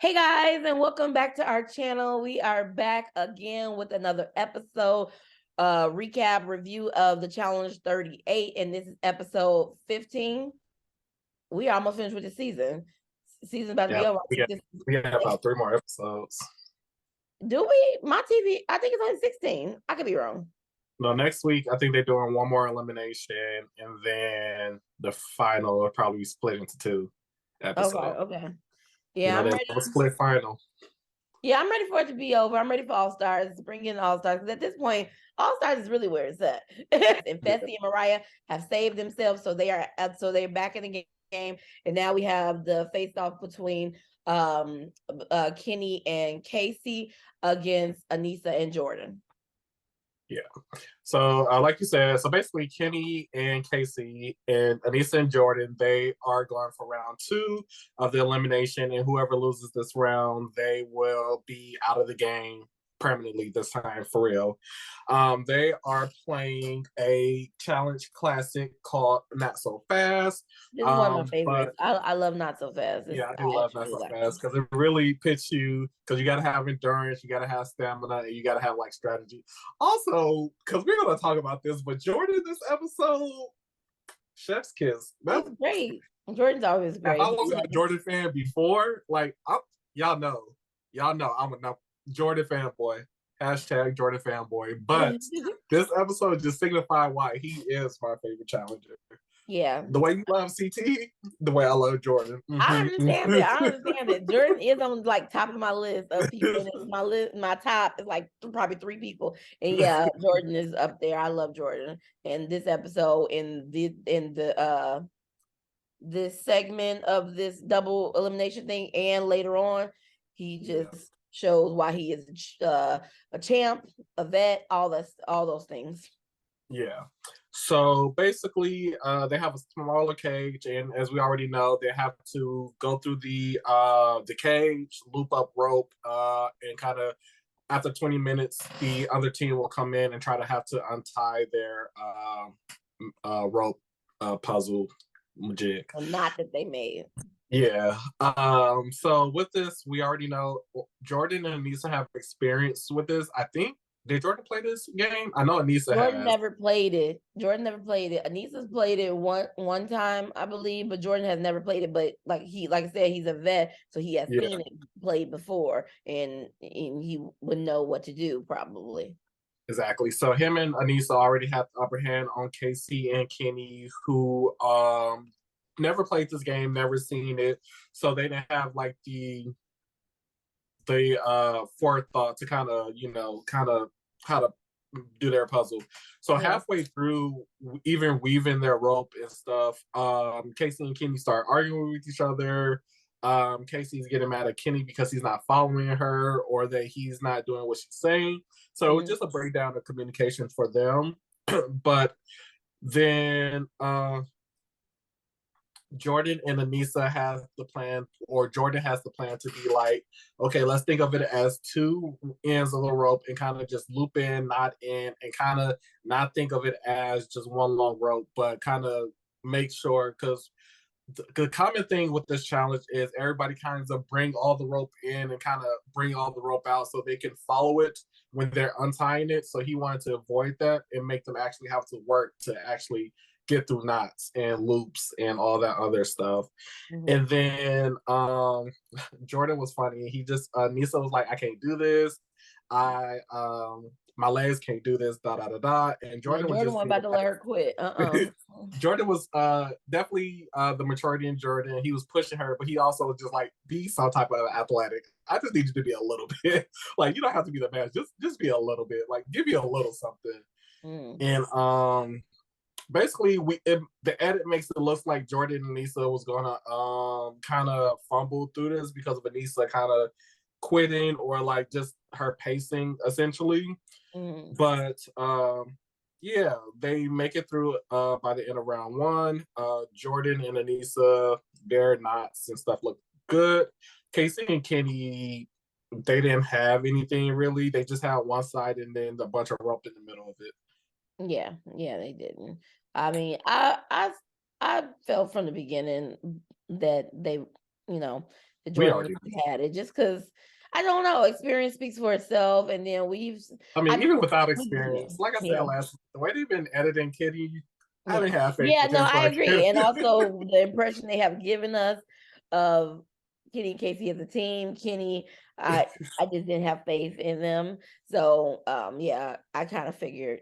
Hey guys, and welcome back to our channel. We are back again with another episode, recap review of the Challenge 38, and this is episode 15. We are almost finished with the season. Season's about to be over. We got about 3 more episodes. Do we? My TV, I think it's only 16. I could be wrong. No, next week I think they're doing one more elimination, and then the final will probably be split into 2 episodes. Okay. Yeah, I'm ready. A split final. Yeah, I'm ready for it to be over. I'm ready for All Stars to bring in All Stars. Because at this point, All Stars is really where it's at. And Fessy and Mariah have saved themselves, so they're back in the game. And now we have the face off between Kenny and Casey against Aneesa and Jordan. Yeah. So, like you said, so basically Kenny and Casey and Aneesa and Jordan, they are going for round 2 of the elimination, and whoever loses this round, they will be out of the game permanently this time, for real. They are playing a challenge classic called Not So Fast. This is one of my favorites. I love Not So Fast. I do love Not So Fast because it really pits you, because you got to have endurance, you got to have stamina, and you got to have like strategy. Also, because we're going to talk about this, but Jordan, this episode, chef's kiss. That's great. Jordan's always great. If I wasn't a Jordan fan before, like, y'all know, I'm a Jordan fanboy. Hashtag Jordan fanboy. But this episode just signified why he is my favorite challenger. Yeah. The way you love CT, the way I love Jordan. I understand it. Jordan is on like top of my list of people. My top is like probably 3 people. And yeah, Jordan is up there. I love Jordan. And this episode in this segment of this double elimination thing, and later on, he just shows why he is a champ, a vet, all those things. Yeah. So basically, they have a smaller cage, and as we already know, they have to go through the cage, loop up rope, and kind of after 20 minutes, the other team will come in and try to have to untie their rope puzzle jig. Not that they made. Yeah. So with this, we already know Jordan and Aneesa have experience with this. I think. Did Jordan play this game? I know Aneesa Jordan never played it. Aneesa's played it one time, I believe, but Jordan has never played it. But like I said, he's a vet, so he has seen it played before, and he would know what to do probably. Exactly. So him and Aneesa already have the upper hand on Casey and Kenny, who never played this game, never seen it, so they didn't have like the forethought to kind of how to do their puzzle. So halfway through, even weaving their rope and stuff, Casey and Kenny start arguing with each other. Casey's getting mad at Kenny because he's not following her, or that he's not doing what she's saying. So it was just a breakdown of communication for them. But then Jordan and Aneesa has the plan, or Jordan has the plan to be like, okay, let's think of it as 2 ends of the rope and kind of just loop in, not in, and kind of not think of it as just one long rope, but kind of make sure, because the common thing with this challenge is everybody kind of bring all the rope in and kind of bring all the rope out so they can follow it when they're untying it. So he wanted to avoid that and make them actually have to work to actually get through knots and loops and all that other stuff. And then Jordan was funny. He just Aneesa was like, I can't do this. My legs can't do this, And Jordan was just about to let her quit. Jordan was definitely the maturity in Jordan. He was pushing her, but he also was just like, be some type of athletic. I just need you to be a little bit. Like, you don't have to be the best. Just be a little bit. Like, give me a little something. And basically, the edit makes it look like Jordan and Aneesa was gonna kind of fumble through this because of Aneesa kind of quitting, or like just her pacing essentially. But yeah, they make it through by the end of round 1. Jordan and Aneesa, their knots and stuff look good. Casey and Kenny, they didn't have anything really. They just had one side and then a bunch of rope in the middle of it. Yeah, they didn't. I mean, I felt from the beginning that they, that We Jordan already. had it, just because I don't know. Experience speaks for itself, and then I mean, even without yeah, experience, like I said yeah. last, the way they've been editing Kitty, I Yeah. didn't have faith Yeah, with no, this. I Like, agree. And also the impression they have given us of Kenny and Casey as a team. Kenny, I just didn't have faith in them. So yeah, I kind of figured.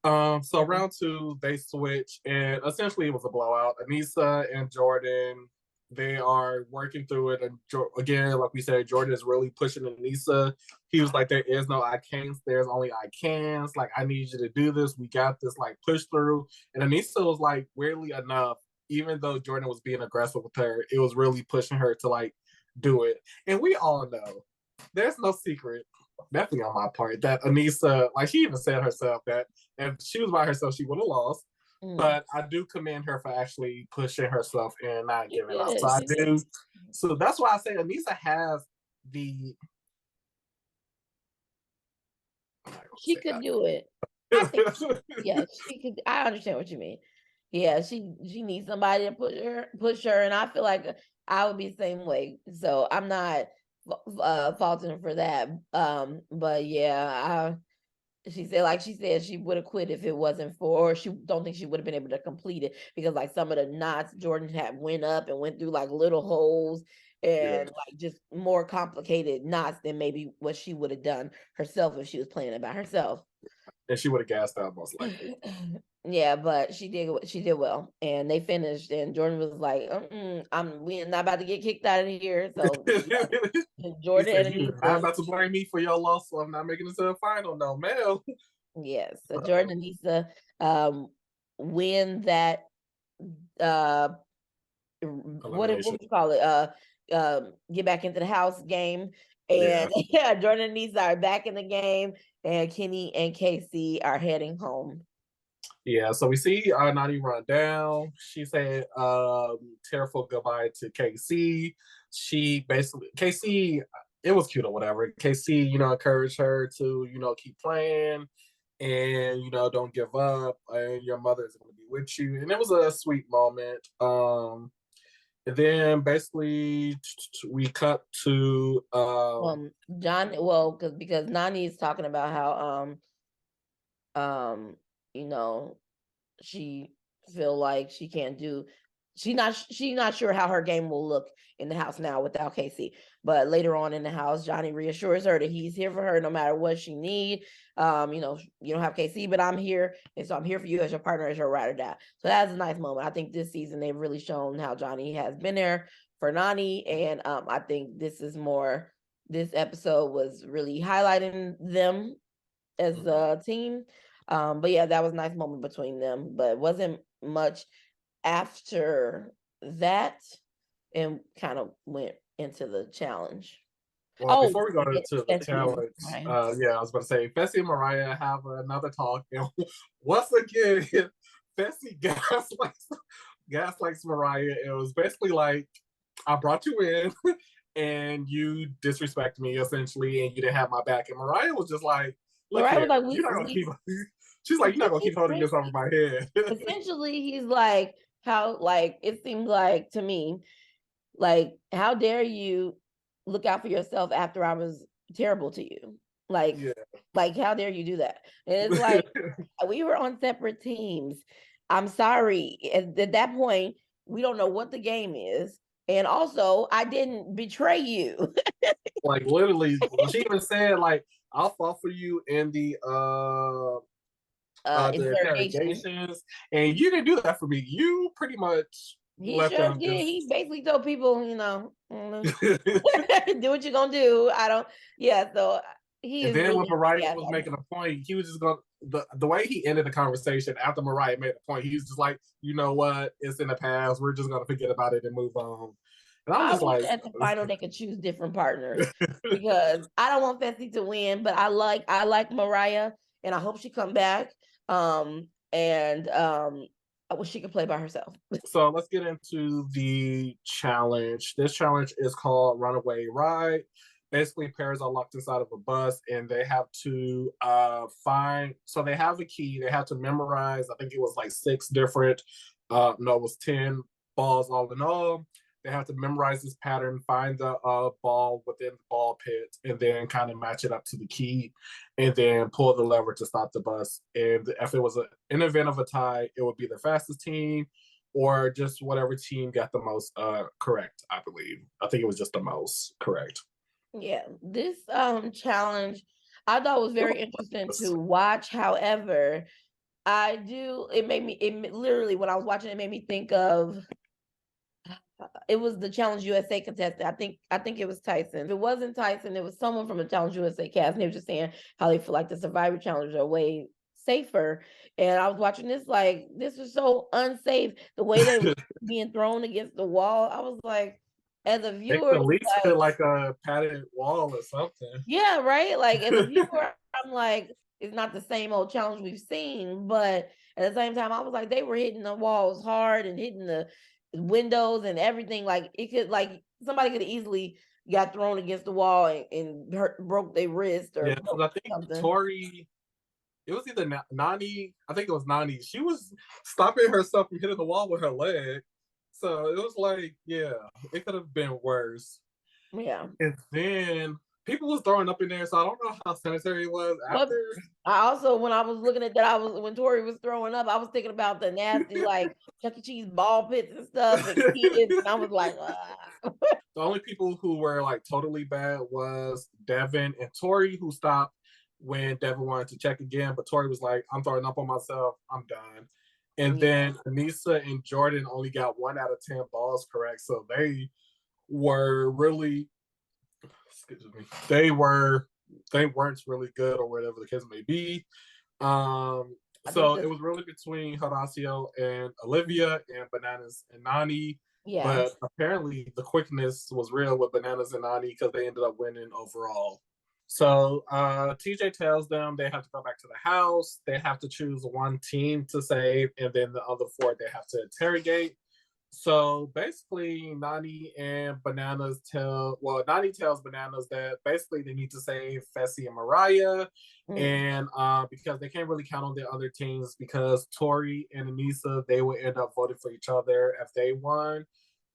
So round two, they switch, and essentially it was a blowout. Anissa and Jordan, they are working through it, and again, like we said, Jordan is really pushing Anissa. He was like, "There is no I can'ts, there's only I cans. Like, I need you to do this. We got this. Like, push through." And Anissa was like, weirdly enough, even though Jordan was being aggressive with her, it was really pushing her to like do it. And we all know there's no secret, definitely on my part, that Anissa, like she even said herself that if she was by herself, she would have lost. But I do commend her for actually pushing herself and not She giving up. So did. I She did. do. So that's why I say Anissa has the. She could do it. I think, yeah, she could. I understand what you mean. Yeah, she needs somebody to push her, and I feel like I would be the same way. So I'm not faulting her for that. But yeah, she said, like she said, she would have quit if it wasn't for, or she don't think she would have been able to complete it because like some of the knots Jordan had went up and went through like little holes Yeah. and like just more complicated knots than maybe what she would have done herself if she was playing it by herself. And she would have gassed out most likely. Yeah, but she did well, and they finished. And Jordan was like, we're not about to get kicked out of here." So He Jordan said, and "You are not Anissa, about to blame me for your loss, so I'm not making it to the final, no, ma'am." yes, so Jordan and Anissa win that. Uh, what Elimination. would you call it? Get back into the house game, and Yeah. yeah, Jordan and Anissa are back in the game, and Kenny and Casey are heading home. Yeah, so we see Nani run down. She said tearful goodbye to KC. She basically KC, it was cute or whatever. KC, encouraged her to, keep playing and don't give up. And your mother is gonna be with you. And it was a sweet moment. And then basically we cut to John, well, because Nani is talking about how you know, she feel like she can't do she's not sure how her game will look in the house now without Casey. But later on in the house, Johnny reassures her that he's here for her no matter what she need. You don't have Casey, but I'm here, and so I'm here for you as your partner, as your ride or die. So that's a nice moment. I think this season they've really shown how Johnny has been there for Nani, and I think this episode was really highlighting them as a team. But yeah, that was a nice moment between them, but it wasn't much after that, and kind of went into the challenge. well, before we go to the Fessy, challenge, right. I was about to say, Fessy and Mariah have another talk, and once again, Fessy gaslights Mariah. It was basically like, I brought you in, and you disrespect me essentially, and you didn't have my back. And Mariah was just like, "Look Mariah was here, like, you're not gonna keep." She's like, "You're not gonna keep holding this over my head." essentially, he's like, how, like, it seemed like to me, like, how dare you look out for yourself after I was terrible to you? Like, Yeah. like, how dare you do that? And it's like, we were on separate teams. I'm sorry. At that point, we don't know what the game is. And also, I didn't betray you. Like literally, she even said like, "I'll fall for you in the Interrogation. interrogations," and you didn't do that for me. You pretty much He left sure them did. just. He basically told people, do what you're gonna do. I don't. Yeah. So he And is then when really Mariah was gaslighting. making a point, he was just going the way he ended the conversation after Mariah made a point. He was just like, "You know what? It's in the past. We're just gonna forget about it and move on." And I was I just wish like, at the final they could choose different partners because I don't want Fessy to win, but I like Mariah and I hope she come back. And I wish she could play by herself. so let's get into the challenge. This challenge is called Runaway Ride. Basically, pairs are locked inside of a bus and they have to find, so they have a key. They have to memorize, I think it was like 6 different, no, it was 10 balls all in all. They have to memorize this pattern, find the ball within the ball pit, and then kind of match it up to the key, and then pull the lever to stop the bus. And if it was an event of a tie, it would be the fastest team, or just whatever team got the most correct. I believe. I think it was just the most correct. Yeah, this challenge I thought was very interesting to watch. However, it made me literally when I was watching it made me think of it was the Challenge USA contestant. I think it was Tyson. If it wasn't Tyson, it was someone from the Challenge USA cast, and they were just saying how they feel like the Survivor Challenge are way safer. And I was watching this like this was so unsafe. The way they were being thrown against the wall, I was like, as a They viewer, could at least like, put like a padded wall or something. yeah, right. Like as a viewer, I'm like, it's not the same old challenge we've seen, but at the same time, I was like, they were hitting the walls hard and hitting the windows and everything. Like it could, like somebody could easily got thrown against the wall and broke their wrist or Yeah, because broke I think something. Tori, it was either Nani, I think it was Nani. She was stopping herself from hitting the wall with her leg. So it was like, yeah, it could have been worse. Yeah. And then people was throwing up in there, so I don't know how sanitary it was But after. I also, when I was looking at that, when Tori was throwing up, I was thinking about the nasty like Chuck E. Cheese ball pits and stuff and kids, and I was like, ah. The only people who were like totally bad was Devin and Tori, who stopped when Devin wanted to check again, but Tori was like, I'm throwing up on myself, I'm done. And Yeah. then Anissa and Jordan only got 1 out of 10 balls correct. So they were really, excuse me, they weren't really good or whatever the case may be. I think So this, it was really between Horacio and Olivia and Bananas and Nani. yeah. But apparently the quickness was real with Bananas and Nani because they ended up winning overall. So TJ tells them they have to go back to the house. They have to choose one team to save, and then the other four they have to interrogate. So basically, Nani tells Bananas that basically they need to save Fessy and Mariah, Mm. and because they can't really count on the other teams because Tori and Anissa they would end up voting for each other if they won.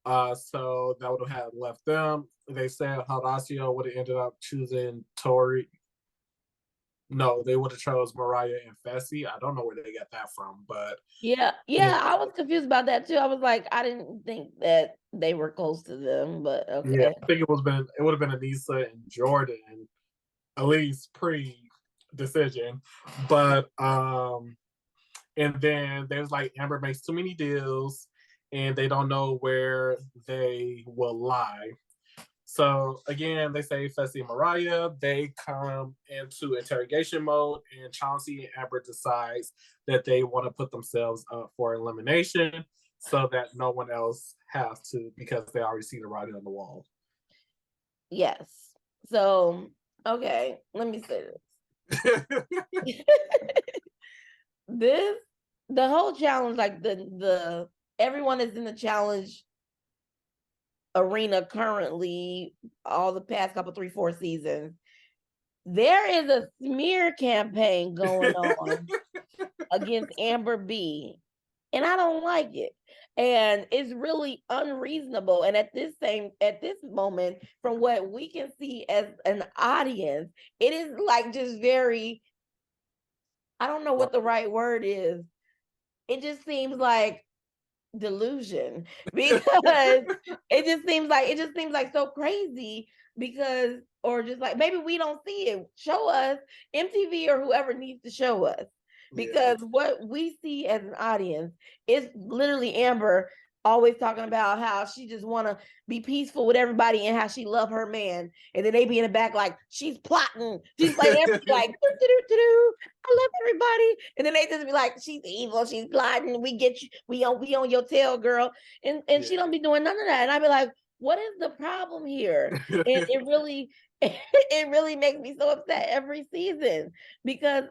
So that would have left them. They said Horacio would have ended up choosing Tori. No, they would have chose Mariah and Fessy. I don't know where they got that from, but Yeah, yeah, yeah, I was confused about that too. I was like, I didn't think that they were close to them, but yeah, okay. I think it would have been Anissa and Jordan, at least pre decision. But and then there's like Amber makes too many deals and they don't know where they will lie. So again, they say Fessy and Mariah, they come into interrogation mode, and Chauncey and Amber decides that they want to put themselves up for elimination so that no one else has to because they already see the writing on the wall. Yes. So, okay, let me say this. This the whole challenge, like the everyone is in the challenge arena currently, all the past couple 3-4 seasons. There is a smear campaign going on against Amber B, and I don't like it. And it's really unreasonable. And at this moment, from what we can see as an audience, it is like just very, I don't know what the right word is. It just seems like delusion because it just seems like so crazy because or just like maybe we don't see it. Show us MTV or whoever needs to show us Yeah. because what we see as an audience is literally Amber always talking about how she just want to be peaceful with everybody and how she love her man, and then they be in the back like she's plotting, she's like everything like I love everybody, and then they just be like she's evil, she's plotting, we get you, we on your tail, girl, and she Yeah. don't be doing none of that, and I be like, what is the problem here? And it really it really makes me so upset every season because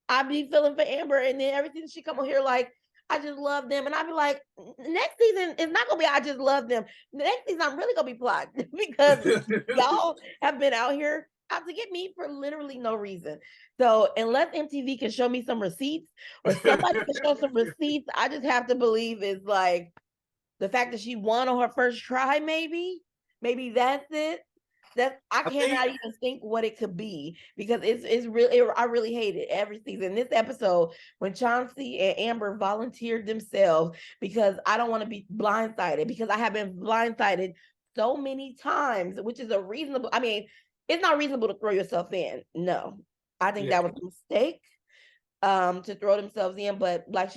I be feeling for Amber, and then every season she come on here like, I just love them, and I be like, next season it's not gonna be I just love them. The next season I'm really gonna be plotting because y'all have been out here out to get me for literally no reason. So unless MTV can show me some receipts or somebody can show some receipts, I just have to believe it's like The fact that she won on her first try, maybe that's it. That I cannot even think what it could be, because it's really, I really hate it every season. This episode, when Chauncey and Amber volunteered themselves, because I don't want to be blindsided, because I have been blindsided so many times, which is a reasonable. I mean, it's not reasonable to throw yourself in. No, I think that was a mistake to throw themselves in, but like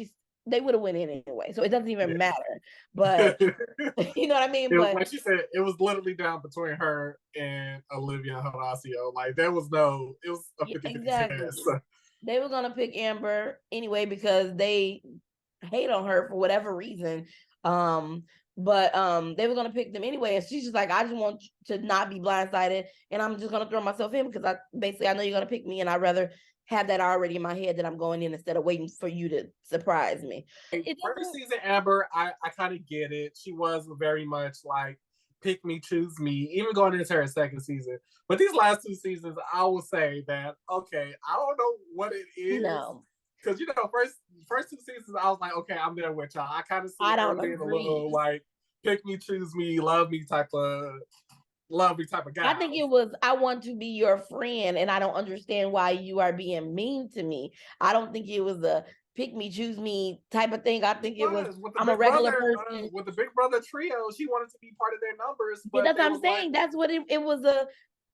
they would have went in anyway, so it doesn't even matter. But you know what I mean? But like she said, it was literally down between her and Olivia Horacio. Like there was no, it was a 50-50 exactly. chance. They were gonna pick Amber anyway because they hate on her for whatever reason. But they were gonna pick them anyway, and she's just like, I just want to not be blindsided, and I'm just gonna throw myself in because I know you're gonna pick me, and I'd rather have that already in my head that I'm going in instead of waiting for you to surprise me. First season Amber, I kind of get it. She was very much like pick me, choose me, even going into her second season. But these last 2 seasons, I will say that okay, I don't know what it is. No. Because first 2 seasons, I was like, okay, I'm there with y'all. I kind of see her being a little like pick me, choose me, love me type of guy. I think it was, I want to be your friend, and I don't understand why you are being mean to me. I don't think it was a pick me, choose me type of thing. I think it was I'm a regular person. With the Big Brother trio, she wanted to be part of their numbers. But that's what I'm saying. That's what it was.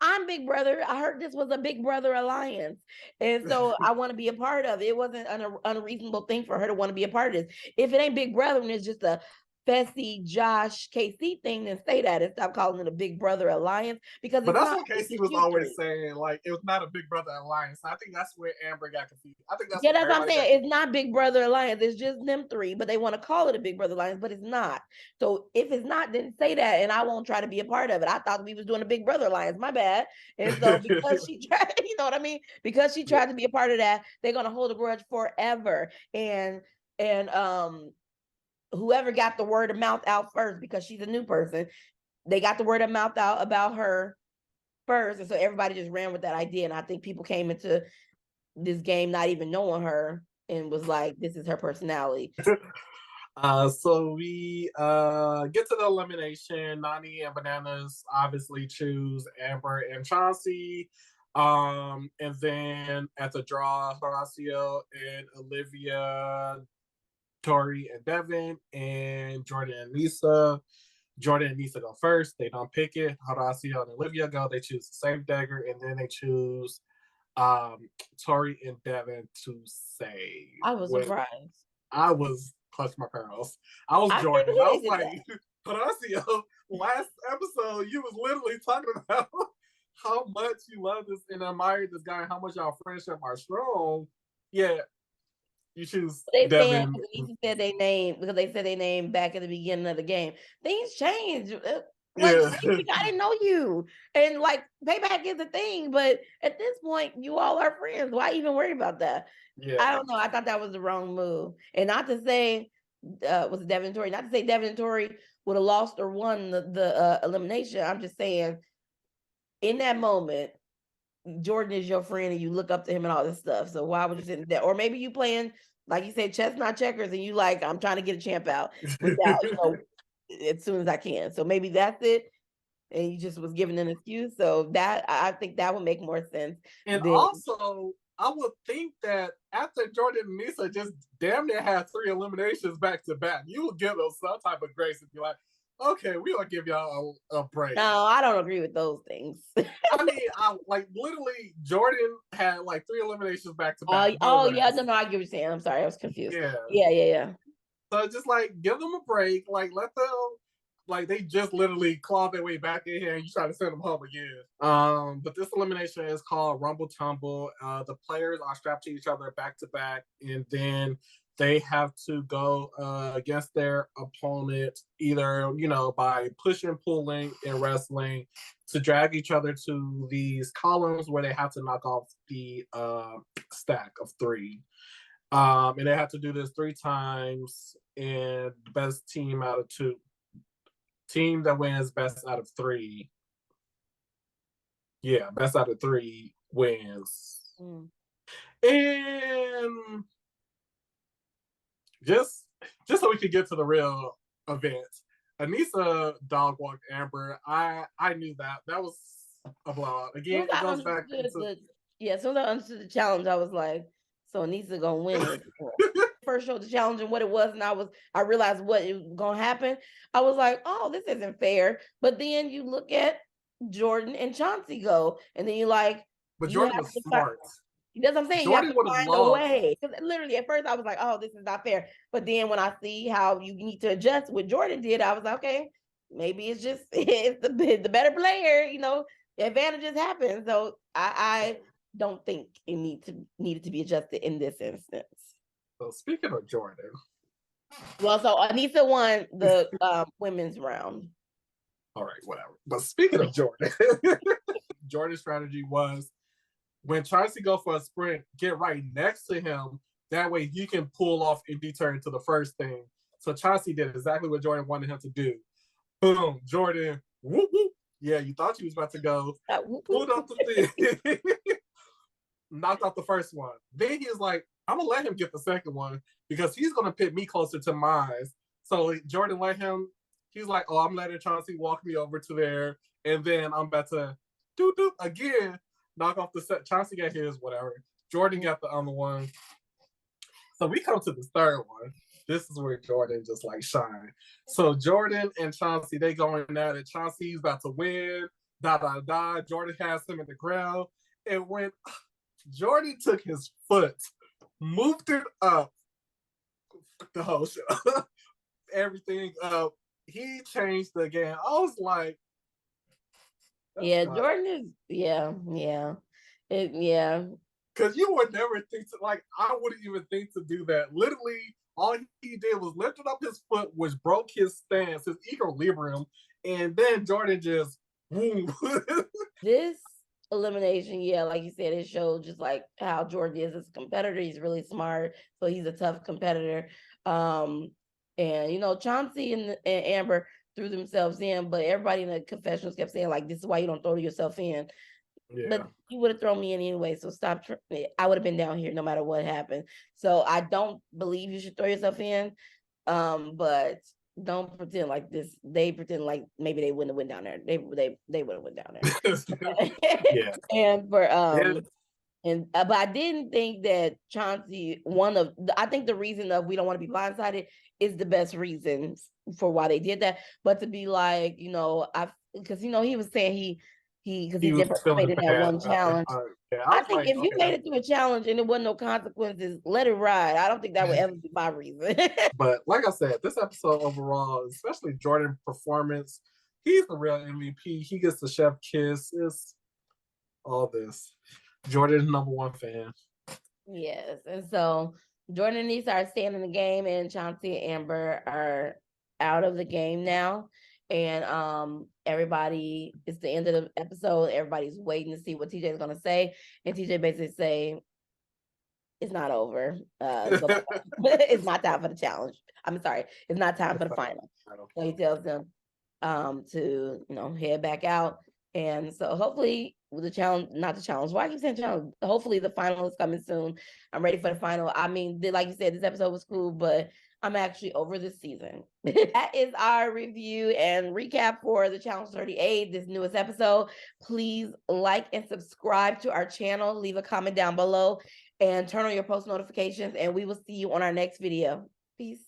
I'm Big Brother. I heard this was a Big Brother alliance, and so I want to be a part of it. It wasn't an unreasonable thing for her to want to be a part of this. If it ain't Big Brother and it's just a Fessy, Josh, KC thing, then say that and stop calling it a Big Brother alliance. Because but that's what KC was always saying. Like it was not a Big Brother alliance. I think that's where Amber got confused. I think that's that's what I'm saying. It's not Big Brother alliance. It's just them three, but they want to call it a Big Brother alliance, but it's not. So if it's not, then say that, and I won't try to be a part of it. I thought we was doing a Big Brother alliance. My bad. And so because she tried, you know what I mean? Because she tried to be a part of that, they're gonna hold a grudge forever. And whoever got the word of mouth out first, because she's a new person, they got the word of mouth out about her first, and so everybody just ran with that idea. And I think people came into this game not even knowing her and was like, this is her personality. So we get to the elimination. Nany and Bananas obviously choose Amber and Chauncey. And then at the draw, Horacio and Olivia, Tori and Devin, and Jordan and Lisa. Jordan and Lisa go first. They don't pick it. Horacio and Olivia go. They choose the same dagger, and then they choose Tori and Devin to save. I was surprised. I was clutching my pearls. I was Jordan. I was like, Horacio, last episode, you was literally talking about how much you love this and admire this guy, and how much our friendship are strong. Yeah, you choose Devin. Said they name because they said they name back at the beginning of the game. Things change. I didn't know you, and like payback is a thing, but at this point, you all are friends. Why even worry about that? Yeah. I don't know. I thought that was the wrong move, and not to say was it Devin and Tori. Not to say Devin and Tori would have lost or won the elimination. I'm just saying, in that moment, Jordan is your friend and you look up to him and all this stuff. So why would you sit there? Or maybe you playing, like you said, chess, not checkers, and you like, I'm trying to get a champ out without, as soon as I can. So maybe that's it. And you just was given an excuse. So that, I think that would make more sense. And also, I would think that after Jordan and Lisa just damn near had 3 eliminations back to back, you would give them some type of grace and be like, okay, we're gonna give y'all a break. No, I don't agree with those things. I mean, like literally, Jordan had like 3 eliminations back to back. No, I get what you're saying. I'm sorry, I was confused. Yeah. So just like give them a break, like let them, like they just literally clawed their way back in here, and you try to send them home again. But this elimination is called Rumble Tumble. The players are strapped to each other back to back, and then they have to go against their opponent either, by pushing, pulling, and wrestling to drag each other to these columns where they have to knock off the stack of 3. And they have to do this 3 times, and the best team out of 2. Team that wins best out of 3. Yeah, best out of 3 wins. And just so we could get to the real events. Anissa dog walked Amber. I knew that was a blowout. Again, it goes back into as soon as I understood the challenge, I was like, so Anissa gonna win it. First showed the challenge and what it was, and I realized what it was gonna happen. I was like, oh, this isn't fair. But then you look at Jordan and Chauncey go, and then you like, but Jordan was smart. That's what I'm saying. Jordan you have to find a way. Because literally at first I was like, oh, this is not fair. But then when I see how you need to adjust what Jordan did, I was like, okay, maybe it's just it's the better player, advantages happen. So I don't think it needed to be adjusted in this instance. So speaking of Jordan. Well, so Anissa won the women's round. All right, whatever. But speaking of Jordan, Jordan's strategy was when Chauncey go for a sprint, get right next to him. That way he can pull off and deter to the first thing. So Chauncey did exactly what Jordan wanted him to do. Boom, Jordan, whoop, whoop. Yeah, you thought you was about to go. Pulled up the thing. Knocked out the first one. Then he was like, I'm going to let him get the second one because he's going to pit me closer to mine. So Jordan let him. He's like, oh, I'm letting Chauncey walk me over to there. And then I'm about to do again. Knock off the set. Chauncey got his, whatever. Jordan got the other one. So we come to the third one. This is where Jordan just like shine. So Jordan and Chauncey, they going at it. Chauncey's about to win. Jordan has him in the ground. And when Jordan took his foot, moved it up, the whole show, everything up, he changed the game. I was like, Jordan is, yeah. Because you would never think to, like, I wouldn't even think to do that. Literally, all he did was lifted up his foot, which broke his stance, his equilibrium, and then Jordan just, boom. This elimination, like you said, it showed just like how Jordan is as a competitor. He's really smart, so he's a tough competitor. And Chauncey and Amber threw themselves in, but everybody in the confessionals kept saying like, this is why you don't throw yourself in. Yeah. But you would have thrown me in anyway, so stop. I would have been down here no matter what happened. So I don't believe you should throw yourself in, but don't pretend like this. They pretend like maybe they wouldn't have went down there. They would have went down there. Yeah. And for but I didn't think that Chauncey, I think the reason of we don't want to be blindsided is the best reason for why they did that. But to be like, because he was saying because he did participate in that one challenge. I think like, if you made it through a challenge and there wasn't no consequences, let it ride. I don't think that would ever be my reason. But like I said, this episode overall, especially Jordan's performance, he's the real MVP. He gets the chef kiss. It's all this. Jordan's #1 fan. Yes. And so Jordan and Anissa are staying in the game, and Chauncey and Amber are out of the game now. And everybody, it's the end of the episode. Everybody's waiting to see what TJ is gonna say. And TJ basically say, it's not over. It's not time for the challenge. I'm sorry, it's not time for the final. So he tells them to head back out. And so hopefully the challenge, not the challenge. Why I keep saying challenge? Hopefully the final is coming soon. I'm ready for the final. I mean, like you said, this episode was cool, but I'm actually over this season. That is our review and recap for the Challenge 38, this newest episode. Please like and subscribe to our channel. Leave a comment down below and turn on your post notifications. And we will see you on our next video. Peace.